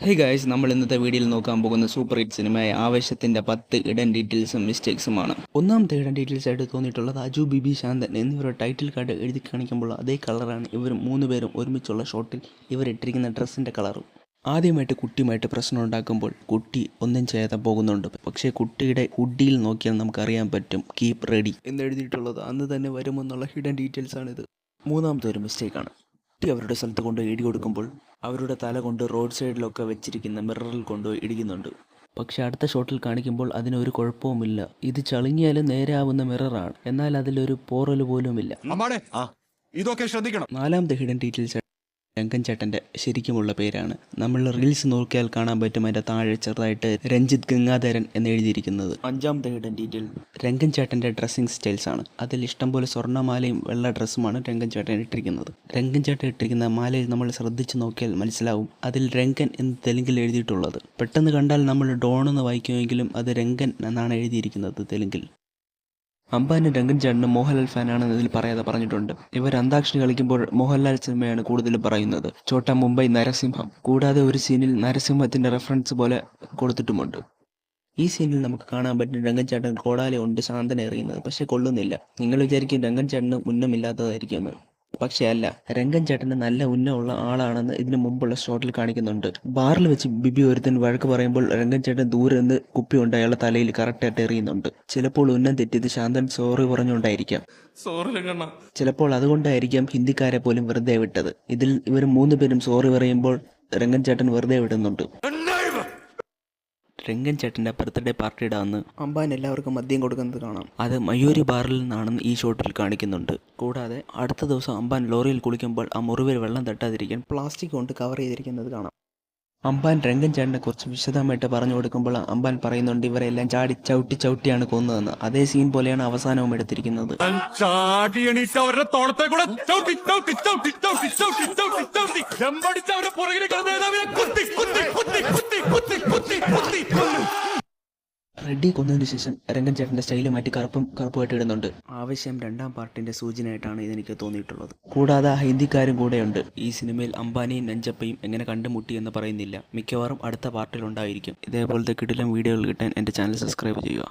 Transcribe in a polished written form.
Hey guys, നമ്മൾ ഇന്നത്തെ വീഡിയോയിൽ നോക്കാൻ പോകുന്ന സൂപ്പർ ഹിറ്റ് സിനിമയായ ആവേശത്തിൻ്റെ 10 ഇടൻ ഡീറ്റെയിൽസും മിസ്റ്റേക്സുമാണ്. ഒന്നാമത്തെ ഇടൻ ഡീറ്റെയിൽസ് ആയിട്ട് തോന്നിയിട്ടുള്ളത് അജു, ബിബി, ശാന്തൻ എന്നിവരുടെ ടൈറ്റിൽ കാർഡ് എഴുതി കാണിക്കുമ്പോൾ അതേ കളറാണ് ഇവർ 3 പേരും ഒരുമിച്ചുള്ള ഷോട്ടിൽ ഇവർ ഇട്ടിരിക്കുന്ന ഡ്രസ്സിൻ്റെ കളറും. ആദ്യമായിട്ട് കുട്ടിയുമായിട്ട് പ്രശ്നം ഉണ്ടാക്കുമ്പോൾ കുട്ടി ഒന്നും ചെയ്യാതെ പോകുന്നുണ്ട്. പക്ഷേ കുട്ടിയുടെ ഹുഡിയിൽ നോക്കിയാൽ നമുക്കറിയാൻ പറ്റും കീപ്പ് റെഡി എന്നെഴുതിയിട്ടുള്ളത് അന്ന് തന്നെ വരുമെന്നുള്ള ഹിഡൻ ഡീറ്റെയിൽസ് ആണിത്. മൂന്നാമത്തെ ഒരു മിസ്റ്റേക്കാണ്. അവരുടെ സ്ഥലത്ത് കൊണ്ട് ഇടി കൊടുക്കുമ്പോൾ അവരുടെ തല കൊണ്ട് റോഡ് സൈഡിലൊക്കെ വെച്ചിരിക്കുന്ന മിററിൽ കൊണ്ടുപോയി ഇടിക്കുന്നുണ്ട്. പക്ഷെ അടുത്ത ഷോട്ടിൽ കാണിക്കുമ്പോൾ അതിനൊരു കുഴപ്പവുമില്ല. ഇത് ചളുങ്ങിയാലും നേരെ ആവുന്ന മിററാണ്, എന്നാൽ അതിലൊരു പോറൽ പോലുമില്ല. ഇതൊക്കെ ശ്രദ്ധിക്കണം. നാലാമത്തെ ഹിഡൻ ഡീറ്റെയിൽസ് രംഗൻ ചേട്ടൻ്റെ ശരിക്കുമുള്ള പേരാണ്. നമ്മൾ റീൽസ് നോക്കിയാൽ കാണാൻ പറ്റും അതിൻ്റെ താഴെ ചെറുതായിട്ട് രഞ്ജിത്ത് ഗംഗാധരൻ എന്ന് എഴുതിയിരിക്കുന്നത്. അഞ്ചാമത്തെ ഹിഡൻ ഡീറ്റെയിൽ രംഗൻ ചേട്ടൻ്റെ ഡ്രസ്സിങ് സ്റ്റൈൽസ് ആണ്. അതിൽ ഇഷ്ടംപോലെ സ്വർണ്ണമാലയും വെള്ള ഡ്രസ്സുമാണ് രംഗൻ ചേട്ടൻ ഇട്ടിരിക്കുന്നത്. രംഗൻ ചേട്ടൻ ഇട്ടിരിക്കുന്ന മാലയിൽ നമ്മൾ ശ്രദ്ധിച്ച് നോക്കിയാൽ മനസ്സിലാവും അതിൽ രംഗൻ എന്ന് തെലുങ്കിൽ എഴുതിയിട്ടുള്ളത്. പെട്ടെന്ന് കണ്ടാൽ നമ്മൾ ഡോൺ എന്ന് വായിക്കുമെങ്കിലും അത് രംഗൻ എന്നാണ് എഴുതിയിരിക്കുന്നത് തെലുങ്കിൽ. അംബാനും രംഗൻ ചേട്ടനും മോഹൻലാൽ ഫാനാണെന്ന് ഇതിൽ പറയാതെ പറഞ്ഞിട്ടുണ്ട്. ഇവർ അന്താക്ഷരി കളിക്കുമ്പോൾ മോഹൻലാൽ സിനിമയാണ് കൂടുതലും പറയുന്നത്. ചോട്ടാ മുംബൈ, നരസിംഹം, കൂടാതെ ഒരു സീനിൽ നരസിംഹത്തിൻ്റെ റെഫറൻസ് പോലെ കൊടുത്തിട്ടുമുണ്ട്. ഈ സീനിൽ നമുക്ക് കാണാൻ പറ്റും രംഗൻ ചേട്ടൻ കോടാലി കൊണ്ട് ശാന്തനെ എറിയുന്നത്, പക്ഷേ കൊള്ളുന്നില്ല. നിങ്ങൾ വിചാരിക്കും രംഗൻ ചേട്ടന് ഉന്നമില്ലാത്തതായിരിക്കുമെന്ന്. പക്ഷേ അല്ല, രംഗൻ ചേട്ടന് നല്ല ഉന്നമുള്ള ആളാണെന്ന് ഇതിനു മുമ്പുള്ള ഷോട്ടിൽ കാണിക്കുന്നുണ്ട്. ബാറിൽ വെച്ച് ബിബി ഒരുത്തൻ വഴക്ക് പറയുമ്പോൾ രംഗൻ ചേട്ടൻ ദൂരെ നിന്ന് കുപ്പി കൊണ്ട് അയാളുടെ തലയിൽ കറക്റ്റായിട്ട് എറിയുന്നുണ്ട്. ചിലപ്പോൾ ഉന്നം തെറ്റിയത് ശാന്തൻ സോറി പറഞ്ഞുകൊണ്ടായിരിക്കാം. ചിലപ്പോൾ അതുകൊണ്ടായിരിക്കാം ഹിന്ദിക്കാരെ പോലും വെറുതെ വിട്ടത്. ഇതിൽ ഇവർ 3 പേരും സോറി പറയുമ്പോൾ രംഗൻ ചേട്ടൻ വെറുതെ വിടുന്നുണ്ട്. രംഗൻ ചേട്ടൻ്റെ ബർത്ത്ഡേ പാർട്ടിയുടെ അന്ന് അംബാൻ എല്ലാവർക്കും മദ്യം കൊടുക്കുന്നത് കാണാം. അത് മയൂരി ബാറിൽ നിന്നാണെന്ന് ഈ ഷോട്ടിൽ കാണിക്കുന്നുണ്ട്. കൂടാതെ അടുത്ത ദിവസം അംബാൻ ലോറിയിൽ കുളിക്കുമ്പോൾ ആ മുറിവിൽ വെള്ളം തട്ടാതിരിക്കാൻ പ്ലാസ്റ്റിക് കൊണ്ട് കവർ ചെയ്തിരിക്കുന്നത് കാണാം. അംബാൻ രംഗൻ ചേട്ടനെ കുറിച്ച് വിശദമായിട്ട് പറഞ്ഞു കൊടുക്കുമ്പോൾ അംബാൻ പറയുന്നുണ്ട് ഇവരെല്ലാം ചവിട്ടിയാണ് കൊന്നതെന്ന്. അതേ സീൻ പോലെയാണ് അവസാനവും എടുത്തിരിക്കുന്നത്. റെഡ്ഡി കൊന്നതിന് ശേഷം രംഗൻ ചേട്ടൻ്റെ സ്റ്റൈല് മാറ്റി കറുപ്പുമായിട്ട് ഇടുന്നുണ്ട്. ആവശ്യം 2ാം പാർട്ടിൻ്റെ സൂചനയായിട്ടാണ് ഇതെനിക്ക് തോന്നിയിട്ടുള്ളത്. കൂടാതെ ഹിന്ദിക്കാരും കൂടെയുണ്ട്. ഈ സിനിമയിൽ അംബാനിയും നഞ്ചപ്പയും എങ്ങനെ കണ്ടുമുട്ടി എന്ന് പറയുന്നില്ല. മിക്കവാറും അടുത്ത പാർട്ടിലുണ്ടായിരിക്കും. ഇതേപോലത്തെ കിടിലം വീഡിയോകൾ കിട്ടാൻ എൻ്റെ ചാനൽ സബ്സ്ക്രൈബ് ചെയ്യുക.